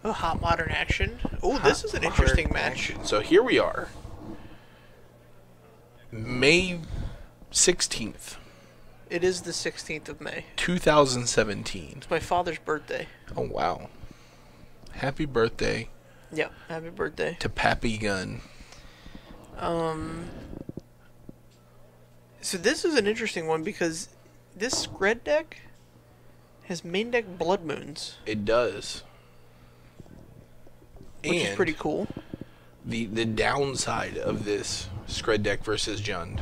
Oh, hot modern action. Oh, this is an interesting match. Action. So here we are. May 16th, It is the 16th of May. 2017. It's my father's birthday. Oh, wow. Happy birthday Yep, happy birthday. to Pappy Gunn. So this is an interesting one because this Skred deck has main deck Blood Moons, It does. which is pretty cool. The downside of this Skred deck versus Jund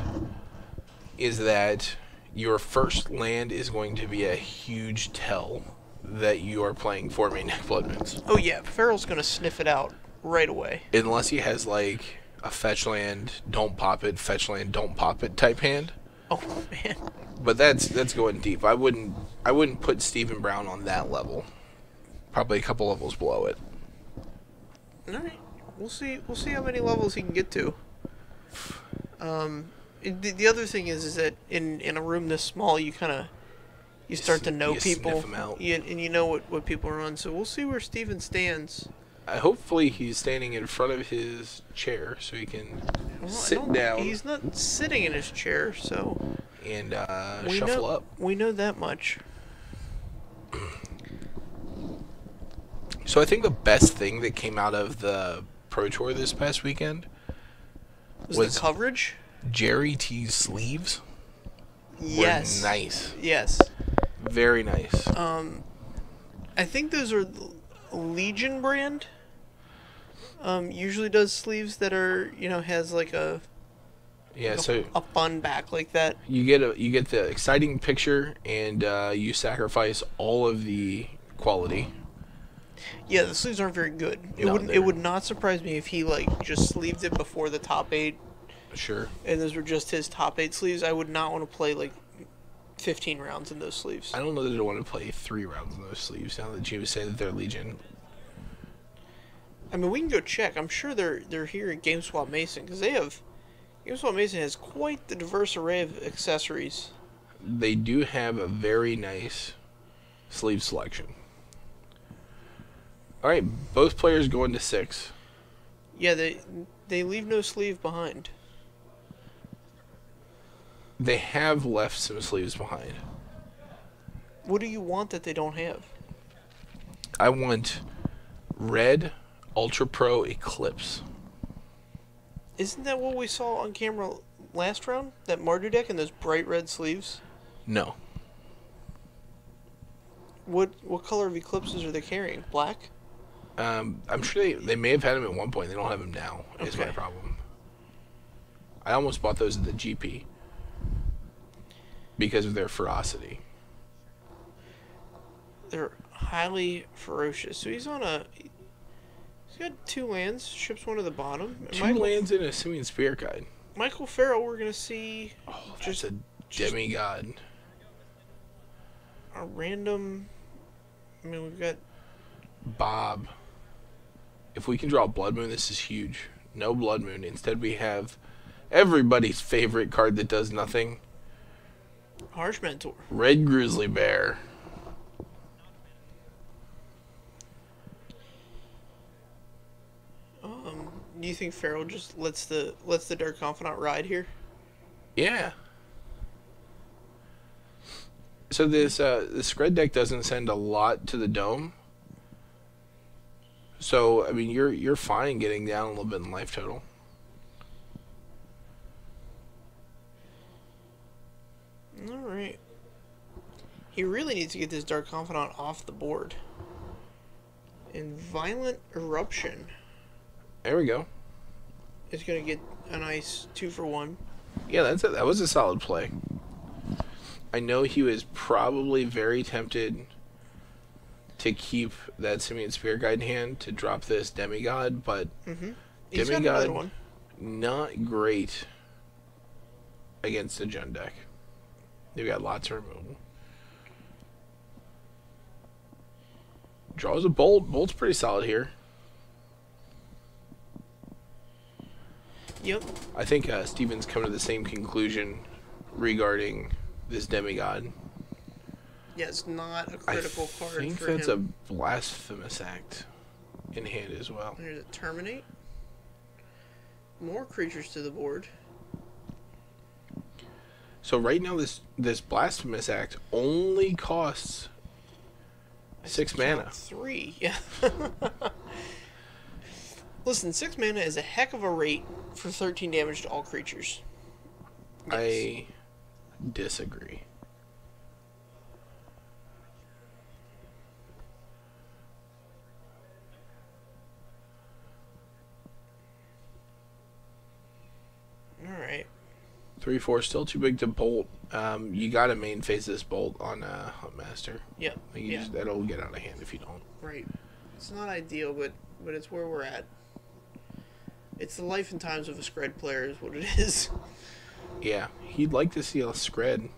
is that your first land is going to be a huge tell that you are playing for main deck Blood Moons. Oh yeah, Farrell's gonna sniff it out right away. Unless he has like a fetch land, don't pop it, fetch land, don't pop it type hand. Oh man. But that's going deep. I wouldn't put Stephen Brown on that level. Probably a couple levels below it. All right, we'll see. We'll see how many levels he can get to. The other thing is that in a room this small, you start to know you people, sniff 'em out. and you know what people are on. So we'll see where Steven stands. Hopefully he's standing in front of his chair so he can Well, sit down He's not sitting in his chair, so and we shuffle know, up. We know that much. So I think the best thing that came out of the Pro Tour this past weekend Was the coverage? Jerry T's sleeves. Yes. Were nice. Yes. Very nice. I think those are Legion brand. Usually does sleeves that are has like a So a fun back like that. you get the exciting picture and you sacrifice all of the quality. Yeah, the sleeves aren't very good. No, It would not surprise me if he just sleeved it before the top 8, Sure. and those were just his top 8 sleeves. I would not want to play 15 rounds in those sleeves. I don't know that I want to play 3 rounds in those sleeves now that you say that they're Legion. I mean, we can go check. I'm sure they're here at GameSwap Mason because GameSwap Mason has quite the diverse array of accessories. They do have a very nice sleeve selection. All right, both players going to 6. Yeah, they leave no sleeve behind. They have left some sleeves behind. What do you want that they don't have? I want red Ultra Pro Eclipse. Isn't that what we saw on camera last round? That Mardu deck and those bright red sleeves? No. What color of Eclipses are they carrying? Black? I'm sure they may have had them at one point. They don't have them now. Is my Okay. problem. I almost bought those at the GP because of their ferocity. They're highly ferocious. So he's got 2 lands, ships one to the bottom. And 2 lands in a Simian Spear Guide. Michael Farrell, we're going to see Oh, that's a demigod. a random... I mean, we've got... Bob. If we can draw Blood Moon, this is huge. No Blood Moon. Instead, we have everybody's favorite card that does nothing. Harsh Mentor. Red Grizzly Bear. Do you think Farrell just lets the Dark Confidant ride here? Yeah. So this Skred deck doesn't send a lot to the dome. So I mean, you're fine getting down a little bit in life total. All right. He really needs to get this Dark Confidant off the board. And Violent Eruption There we go. is going to get a nice 2-for-1. Yeah, that was a solid play. I know he was probably very tempted to keep that Simian Spear Guide in hand to drop this Demigod, but He's got another one. not great against the Jund deck. They've got lots of removal. Draws a Bolt. Bolt's pretty solid here. Yep. I think Steven's come to the same conclusion regarding this Demigod. Yeah, it's not a critical card I think for that's him. a Blasphemous Act. in hand as well. There's a Terminate. More creatures to the board. So right now, this Blasphemous Act only costs 6 mana. 3, yeah. Listen, 6 mana is a heck of a rate for 13 damage to all creatures. Yes. I disagree. Alright. 3/4 still too big to bolt. You gotta main phase this bolt on Huntmaster. Yep. Like that'll get out of hand if you don't. Right. It's not ideal, but it's where we're at. It's the life and times of a Skred player is what it is. Yeah, he'd like to see a Skred.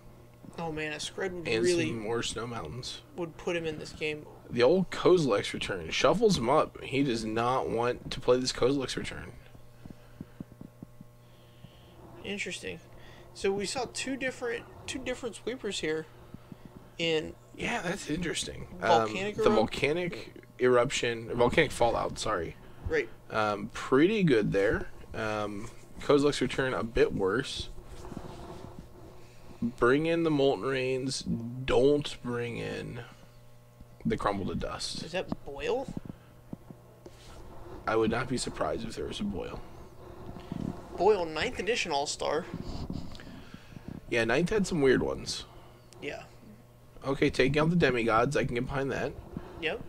Oh man, a Skred would and really some more Snow Mountains. Would put him in this game. The old Kozilek's return shuffles him up. He does not want to play this Kozilek's return. Interesting. So we saw two different sweepers here. Yeah, that's interesting. Volcanic the volcanic eruption, volcanic fallout. Sorry. Right. Pretty good there. Kozilek's return a bit worse. Bring in the Molten Rains. Don't bring in the Crumble to Dust. Is that Boil? I would not be surprised if there was a Boil. Boil 9th edition All-Star. Yeah, 9th had some weird ones. Yeah. Okay, taking out the demigods. I can get behind that. Yep.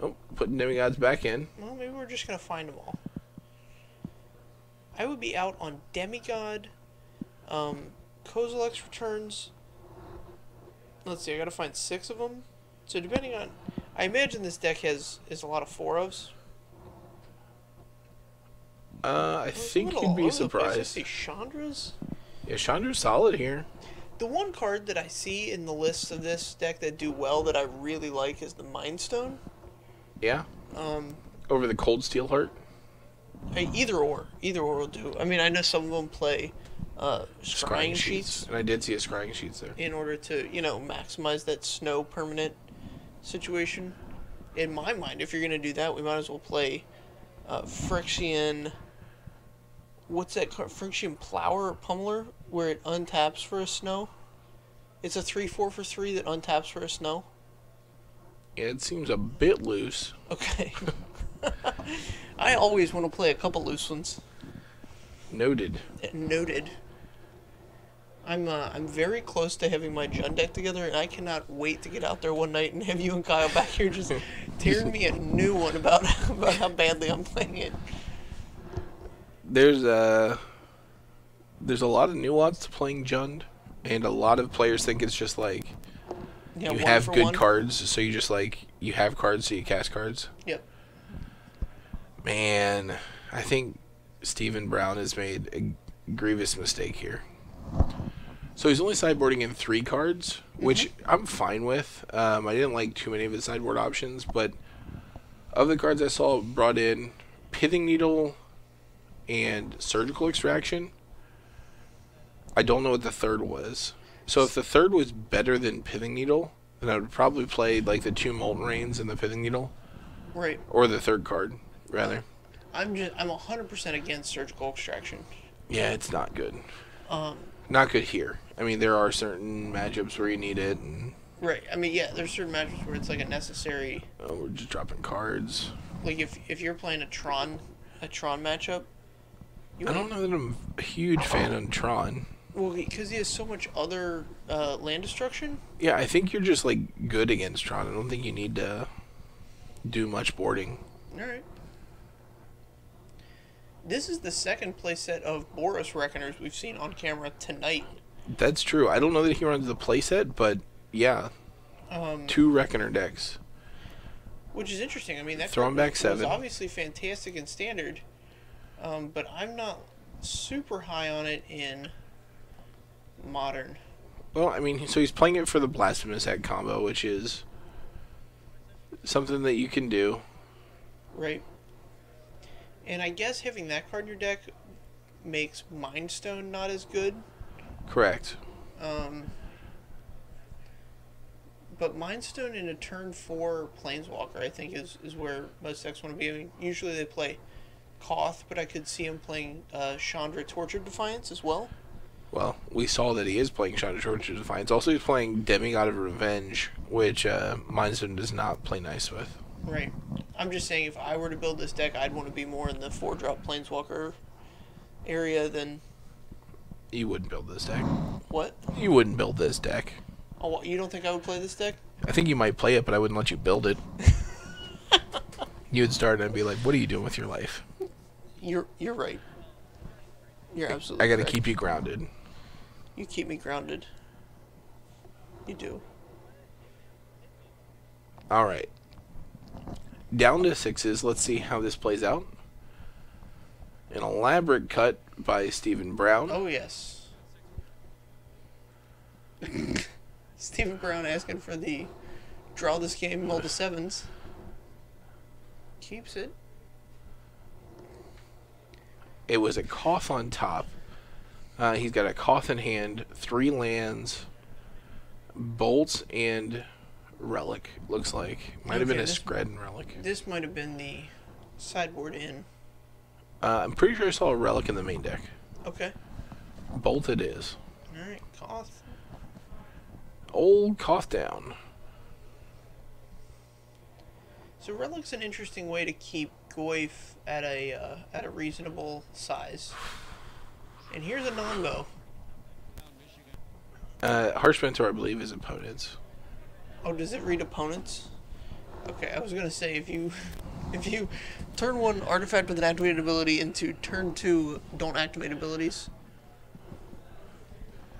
Oh, putting demigods back in. Well, maybe we're just going to find them all. I would be out on Demigod, Kozilek's returns. Let's see, I got to find 6 of them. So depending on... I imagine this deck is a lot of 4-ofs. I think you'd be surprised. I see Chandra's. Yeah, Chandra's solid here. The one card that I see in the list of this deck that do well that I really like is the Mind Stone. Yeah. Over the Cold Steel Heart. Either or will do. I mean, I know some of them play scrying sheets, and I did see a scrying sheets there in order to maximize that snow permanent situation. In my mind, if you're gonna do that, we might as well play Friction. What's that card? Friction Plower or Pummeler, where it untaps for a snow. It's a 3/4 for 3 that untaps for a snow. Yeah, it seems a bit loose. Okay. I always want to play a couple loose ones. Noted. Noted. I'm very close to having my Jund deck together, and I cannot wait to get out there one night and have you and Kyle back here just tearing me a new one about how badly I'm playing it. There's a lot of nuance to playing Jund, and a lot of players think it's just like you have good cards, so you just you have cards, so you cast cards. Yep. Man, I think Stephen Brown has made a grievous mistake here. So he's only sideboarding in 3 cards, which I'm fine with. I didn't like too many of his sideboard options, but of the cards I saw brought in Pithing Needle and Surgical Extraction. I don't know what the third was. So if the third was better than Pithing Needle, then I would probably play the 2 Molten Rains and the Pithing Needle. Right. Or the third card, rather. I'm 100% against Surgical Extraction. Yeah, it's not good. Not good here. I mean, there are certain matchups where you need it. Right. I mean, yeah, there's certain matchups where it's a necessary... Oh, we're just dropping cards. If you're playing a Tron matchup... I don't know that I'm a huge fan of Tron. Well, because he has so much other land destruction? Yeah, I think you're just, good against Tron. I don't think you need to do much boarding. Alright. This is the second playset of Boros Reckoners we've seen on camera tonight. That's true. I don't know that he runs the playset, but yeah. 2 Reckoner decks. Which is interesting. I mean, that Throwing back 7 was obviously fantastic in Standard, but I'm not super high on it in Modern. Well, I mean, so he's playing it for the Blasphemous Act combo, which is something that you can do. Right. And I guess having that card in your deck makes Mind Stone not as good. Correct. But Mindstone in a turn 4 Planeswalker, I think, is where most decks want to be. I mean, usually they play Koth, but I could see him playing Chandra Torch of Defiance as well. Well, we saw that he is playing Chandra Torch of Defiance. Also, he's playing Demigod of Revenge, which Mindstone does not play nice with. Right. I'm just saying, if I were to build this deck, I'd want to be more in the 4-drop Planeswalker area than... You wouldn't build this deck. What? You wouldn't build this deck. Oh, you don't think I would play this deck? I think you might play it, but I wouldn't let you build it. You would start and be like, what are you doing with your life? You're right. You're absolutely I gotta correct. keep you grounded. You keep me grounded. You do. Alright. Down to 6s. Let's see how this plays out. An elaborate cut by Stephen Brown. Oh, yes. Stephen Brown asking for the draw this game, roll the 7s. Keeps it. It was a Koth on top. He's got a Koth in hand, 3 lands, bolts, and relic, looks like. Might have been a Skred and relic. This might have been the sideboard in. I'm pretty sure I saw a relic in the main deck. Okay. Bolt it is. Alright, Koth. Old Koth down. So Relic's an interesting way to keep Goyf at a reasonable size. And here's a non-go. Harsh Mentor, I believe, is opponents. Oh, does it read opponents? Okay, I was gonna say if you turn 1 artifact with an activated ability into turn 2 don't activate abilities.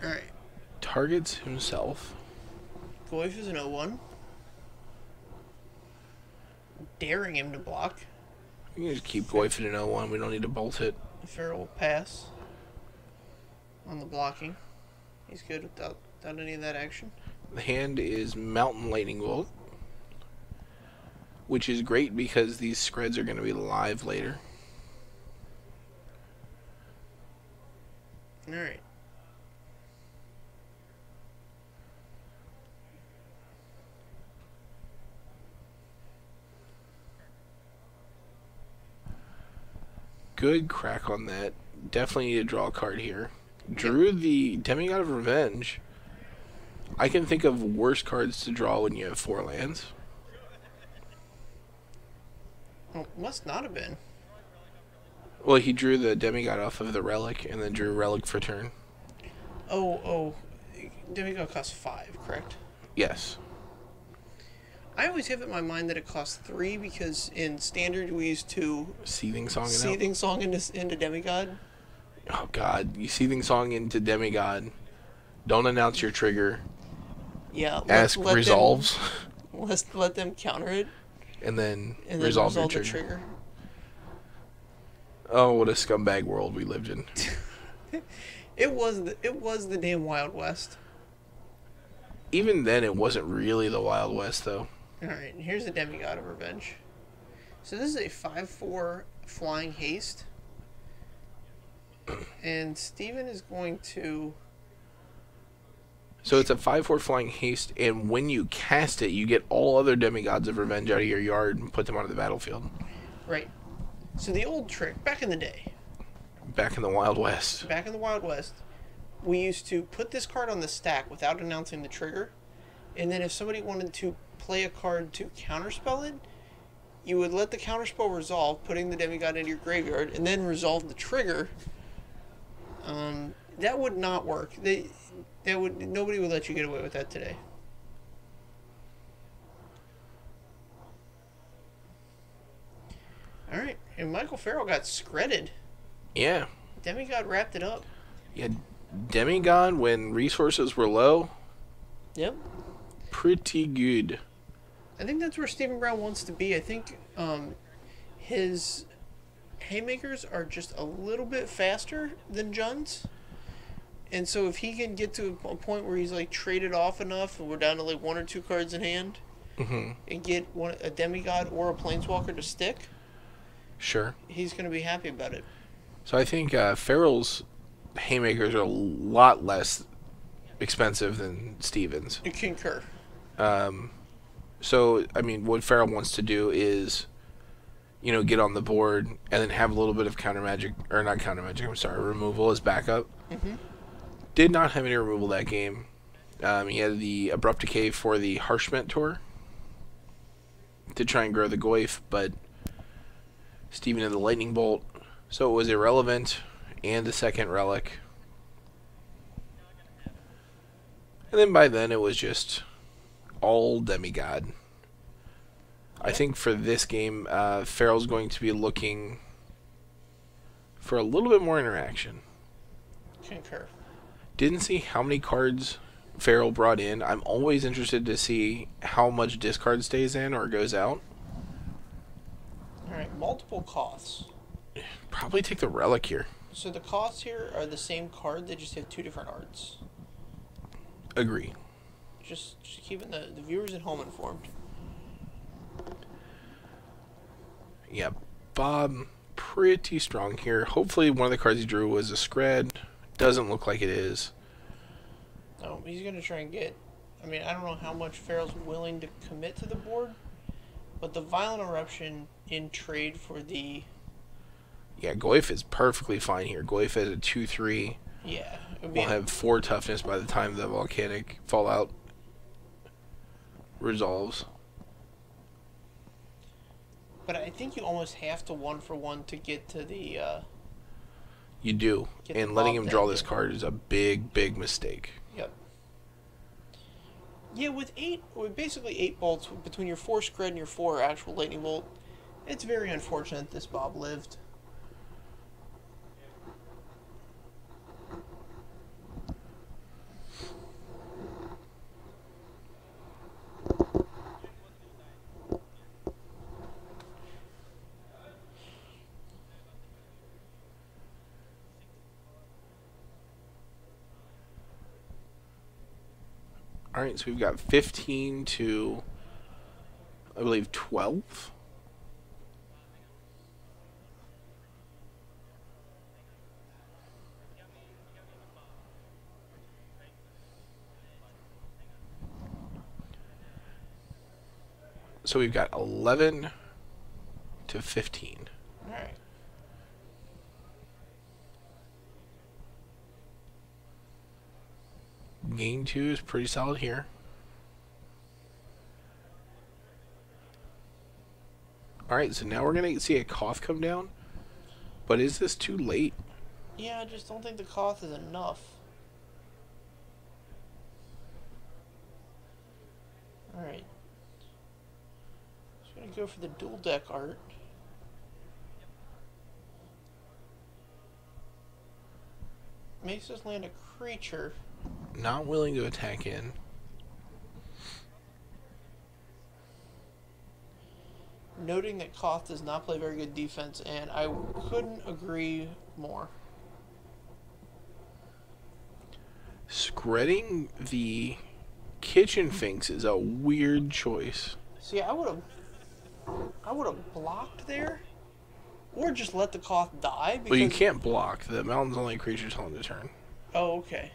Alright. Targets himself. Goyf is an 0-1. Daring him to block. We can just keep Goyf in an 0-1. We don't need to bolt it. Farrell will pass on the blocking. He's good without any of that action. The hand is Mountain Lightning Bolt, which is great because these Skreds are going to be live later. Alright. Good crack on that. Definitely need to draw a card here. Drew the Demigod of Revenge. I can think of worse cards to draw when you have 4 lands. Well, must not have been. Well, he drew the Demigod off of the Relic and then drew Relic for turn. Oh. Demigod costs 5, correct? Yes. I always have it in my mind that it costs 3 because in Standard we used to Seething Song into Demigod. Oh god, you Seething Song into Demigod. Don't announce your trigger. Yeah. Ask resolves. Let them counter it. And then resolve your the trigger. trigger. Oh, what a scumbag world we lived in. It was the damn Wild West. Even then, it wasn't really the Wild West, though. Alright, here's the Demigod of Revenge. So this is a 5/4 flying haste. And Steven is going to... So it's a 5/4 flying haste, and when you cast it, you get all other Demigods of Revenge out of your yard and put them onto the battlefield. Right. So the old trick, back in the day... Back in the Wild West. Back in the Wild West, we used to put this card on the stack without announcing the trigger, and then if somebody wanted to play a card to counterspell it, you would let the counterspell resolve, putting the Demigod into your graveyard, and then resolve the trigger. That would not work. Nobody would let you get away with that today. Alright, and Michael Farrell got Skredded. Yeah. Demigod wrapped it up. Yeah, Demigod when resources were low. Yep. Pretty good. I think that's where Stephen Brown wants to be. I think his haymakers are just a little bit faster than Jun's. And so if he can get to a point where he's like traded off enough and we're down to like 1 or 2 cards in hand and get a Demigod or a Planeswalker to stick, sure, he's going to be happy about it. So I think Farrell's haymakers are a lot less expensive than Steven's. You concur. So, I mean, what Farrell wants to do is, get on the board and then have a little bit of counter magic, or not counter magic, I'm sorry, removal as backup. Mm-hmm. Did not have any removal that game. He had the Abrupt Decay for the Harsh Mentor to try and grow the Goyf, but Steven had the Lightning Bolt, so it was irrelevant, and the second Relic. And then by then it was just all Demigod. I think for this game, Farrell's going to be looking for a little bit more interaction. Concur. Didn't see how many cards Farrell brought in. I'm always interested to see how much discard stays in or goes out. Alright, multiple costs. Probably take the Relic here. So the costs here are the same card, they just have 2 different arts. Agree. Just keeping the viewers at home informed. Yeah, Bob, pretty strong here. Hopefully one of the cards he drew was a Skred. Doesn't look like it is. No, he's going to try and get... I mean, I don't know how much Farrell's willing to commit to the board, but the Violent Eruption in trade for the... Yeah, Goyf is perfectly fine here. Goyf has a 2/3. Yeah. We'll have 4 toughness by the time the Volcanic Fallout resolves. But I think you almost have to 1-for-1 to get to the... You do. And letting him draw this card is a big, big mistake. Yep. Yeah, with basically 8 bolts between your 4 Skred and your 4 actual Lightning Bolt, it's very unfortunate this Bob lived. Alright, so we've got 15 to, I believe, 12. So we've got 11 to 15. Alright. Game 2 is pretty solid here. Alright, so now we're going to see a Koth come down. But is this too late? Yeah, I just don't think the Koth is enough. Alright. Just gonna go for the dual deck art. Makes us land a creature. Not willing to attack in. Noting that Koth does not play very good defense, and I couldn't agree more. Skredding the Kitchen Finks is a weird choice. See, I would have blocked there, or just let the Koth die. Because... Well, you can't block. The mountain's only creatures on the turn. Oh, okay.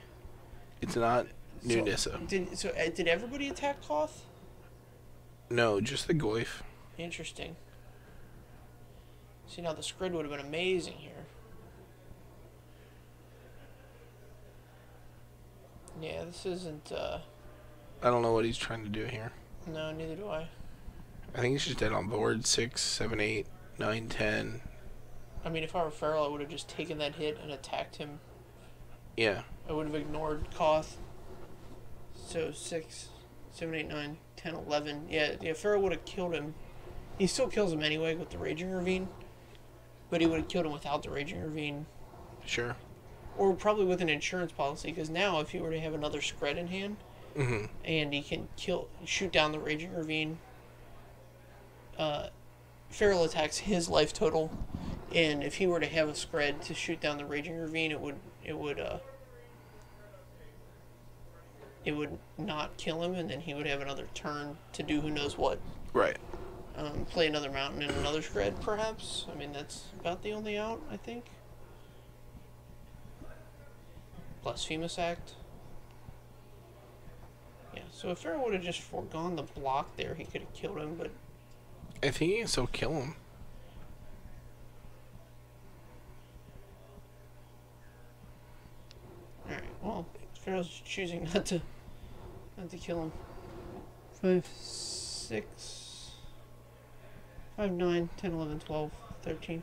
It's not New Nissa. Did everybody attack Koth? No, just the Goyf. Interesting. See, now the Skred would have been amazing here. Yeah, this isn't, I don't know what he's trying to do here. No, neither do I. I think he's just dead on board. 6, 7, 8, 9, 10. I mean, if I were Farrell, I would have just taken that hit and attacked him. Yeah. I would have ignored Koth. So 6, 7, 8, 9, 10, 11. Yeah, Farrell would have killed him. He still kills him anyway with the Raging Ravine. But he would have killed him without the Raging Ravine. Sure. Or probably with an insurance policy, because now if he were to have another Skred in hand, and he can shoot down the Raging Ravine, Farrell attacks his life total, and if he were to have a Skred to shoot down the Raging Ravine, it would not kill him, and then he would have another turn to do who knows what. Right. Play another mountain and another Skred, perhaps. I mean, that's about the only out, I think. Blasphemous Act. Yeah, so if Farrell would have just foregone the block there, he could have killed him, but... If he can still kill him. Alright, well, Farrell's choosing not to kill him. 5, 6, 5, 9, 10, 11, 12, 13.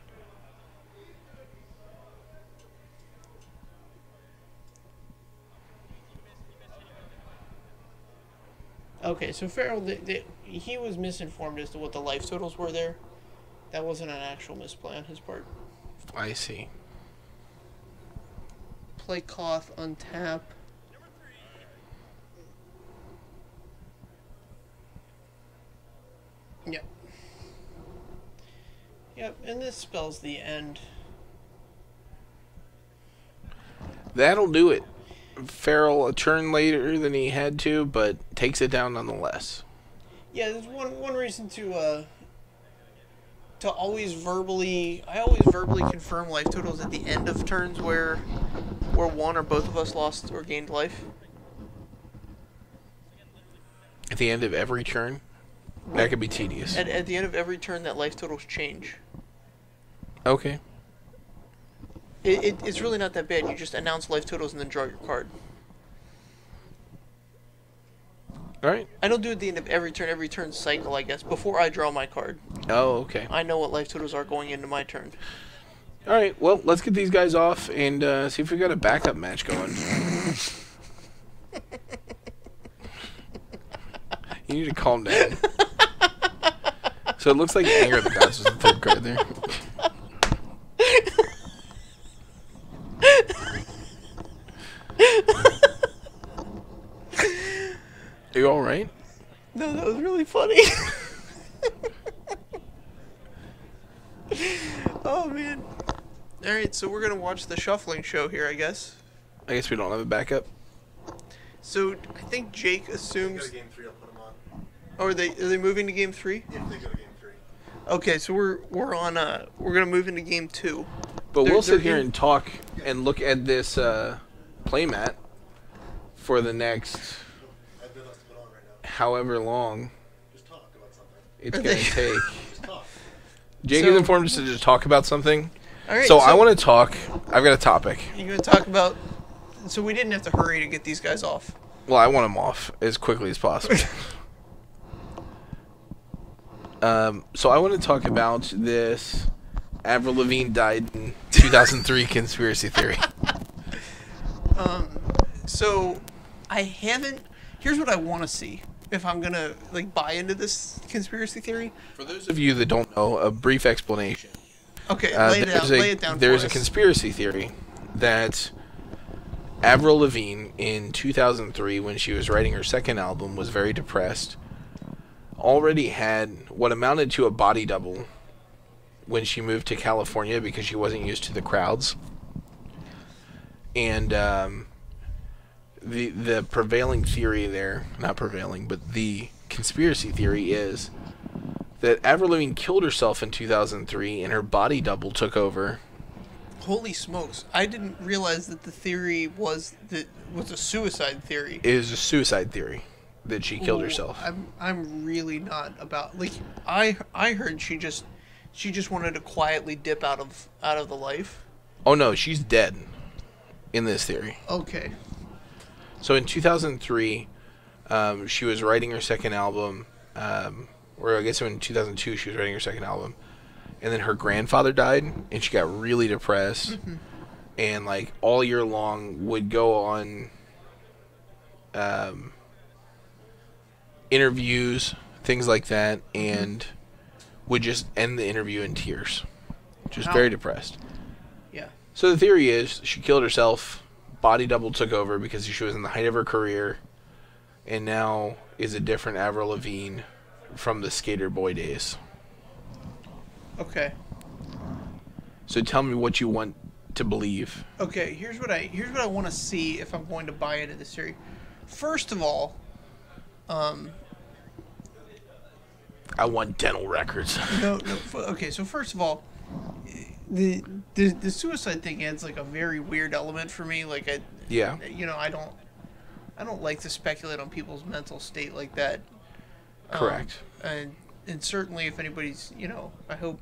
Okay, so Farrell, he was misinformed as to what the life totals were there. That wasn't an actual misplay on his part. I see. Play Koth, untap. Yep. Yep, and this spells the end. That'll do it. Farrell a turn later than he had to, but takes it down nonetheless. Yeah, there's one reason to always verbally... I always verbally confirm life totals at the end of turns where one or both of us lost or gained life. At the end of every turn? That could be tedious. At the end of every turn, that life totals change. Okay. It's really not that bad. You just announce life totals and then draw your card. Alright. I don't do it at the end of every turn cycle, I guess, before I draw my card. Oh, okay. I know what life totals are going into my turn. Alright, well, let's get these guys off and see if we got a backup match going. You need to calm down. So it looks like Anger of the Gods was the third card there. Are you alright? No, that was really funny. Oh, man. Alright, so we're going to watch the shuffling show here, I guess. I guess we don't have a backup. So, I think Jake assumes... If they go to game 3, I'll put them on. Oh, are they moving to game 3? If they go to game 3. Okay, so we're going to move into game 2. But we'll sit here and talk and look at this playmat for the next I've been left to put on right now. however long Just talk about something. it's going to take. Just talk. Jake So- has informed us to just talk about something. All right, So I want to talk. I've got a topic. You're going to talk about... So we didn't have to hurry to get these guys off. Well, I want them off as quickly as possible. So I want to talk about this Avril Lavigne died in 2003 conspiracy theory. So I haven't... Here's what I want to see if I'm going to like buy into this conspiracy theory. For those of you that don't know, a brief explanation. Okay, lay it down There's for a us. conspiracy theory that Avril Lavigne in 2003, when she was writing her second album, was very depressed. Already had what amounted to a body double when she moved to California because she wasn't used to the crowds. And the prevailing theory there, not prevailing, but the conspiracy theory is that Avril Lavigne killed herself in 2003 and her body double took over. Holy smokes! I didn't realize that the theory was a suicide theory. It is a suicide theory that she killed Ooh, herself. I'm really not about like I heard she just wanted to quietly dip out of the life. Oh no, she's dead in this theory. Okay. So in 2003, she was writing her second album, or I guess in 2002 she was writing her second album, and then her grandfather died, and she got really depressed, and like all year long would go on interviews, things like that, and would just end the interview in tears. Just very depressed. Yeah. So the theory is she killed herself, body double took over because she was in the height of her career, and now is a different Avril Lavigne from the skater boy days. Okay. So tell me what you want to believe. Okay, here's what I want to see if I'm going to buy into this theory. First of all, I want dental records. no. Okay, so first of all, the suicide thing adds like a very weird element for me. Like Yeah. I don't. I don't like to speculate on people's mental state like that. Correct. And certainly if anybody's, I hope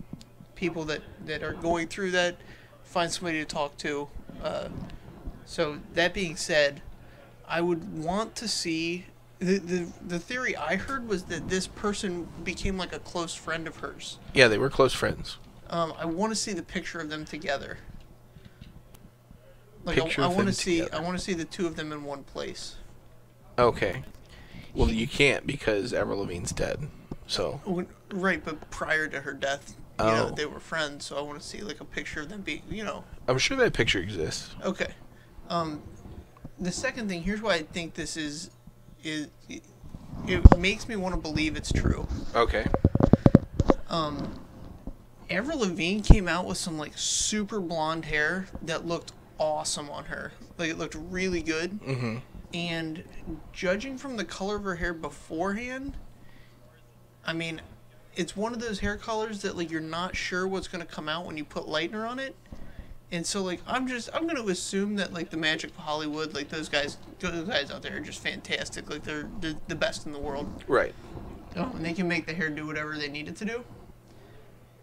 people that are going through that find somebody to talk to. So that being said, I would want to see the theory I heard was that this person became like a close friend of hers. Yeah, they were close friends. I want to see the picture of them together. Like Picture I of want to them see together. I want to see the two of them in one place. Okay. Well, you can't because Avril Lavigne's dead. So. Right, but prior to her death, they were friends. So I want to see like a picture of them being, I'm sure that picture exists. Okay. The second thing, here's why I think this is it makes me want to believe it's true. Okay. Avril Lavigne came out with some like super blonde hair that looked awesome on her. Like it looked really good. Mm-hmm. And judging from the color of her hair beforehand, I mean, it's one of those hair colors that like you're not sure what's going to come out when you put lightener on it. And so like I'm going to assume that like the magic of Hollywood, like those guys out there are just fantastic. Like they're the best in the world. Right. And they can make the hair do whatever they need it to do.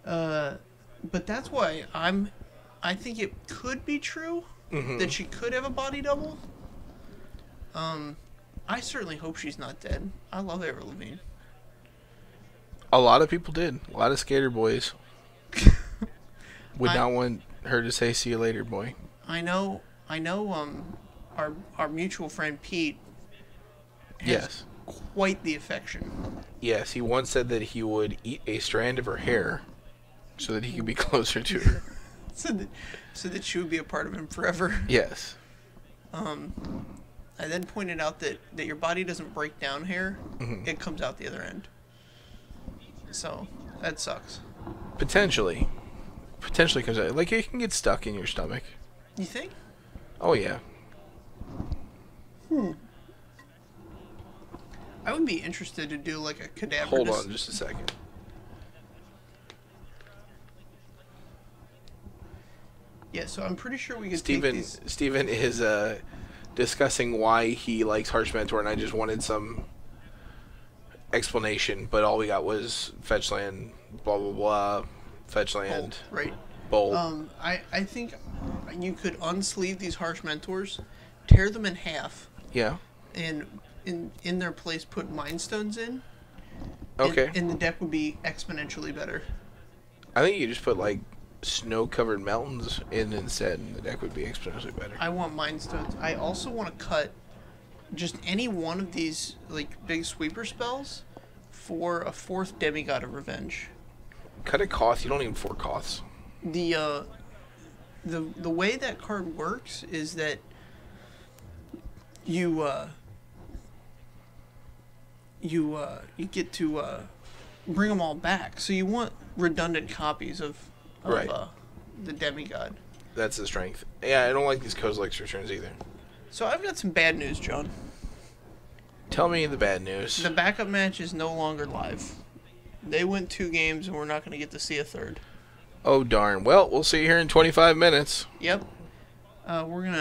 But that's why I think it could be true that she could have a body double. I certainly hope she's not dead. I love Avril Lavigne. A lot of people did. A lot of skater boys would not want her to say "see you later, boy." I know. Our mutual friend Pete has Yes. quite the affection. Yes, he once said that he would eat a strand of her hair so that he could be closer to her. so that she would be a part of him forever. Yes. I then pointed out that your body doesn't break down hair; it comes out the other end. So that sucks. Potentially comes out. Like it can get stuck in your stomach. You think? Oh yeah. I would be interested to do like a cadaver. Hold on just a second. Yeah, so I'm pretty sure we could take these. Steven is discussing why he likes Harsh Mentor, and I just wanted some explanation, but all we got was fetch land, blah blah blah, fetch land, Right. bowl. I think you could unsleeve these Harsh Mentors, tear them in half, Yeah. and in their place put Mind Stones in. Okay. And the deck would be exponentially better. I think you just put like snow-covered mountains in instead, and the deck would be exponentially better. I want Mind Stones. I also want to cut just any one of these like big sweeper spells for a fourth Demigod of Revenge. Cut a Koth. You don't need 4 Koths. The way that card works is that you get to bring them all back. So you want redundant copies of Right. The Demigod. That's the strength. Yeah, I don't like these Kozilek's returns either. So I've got some bad news, John. Tell me the bad news. The backup match is no longer live. They went 2 games, and we're not going to get to see a third. Oh darn. Well, we'll see you here in 25 minutes. Yep. We're going to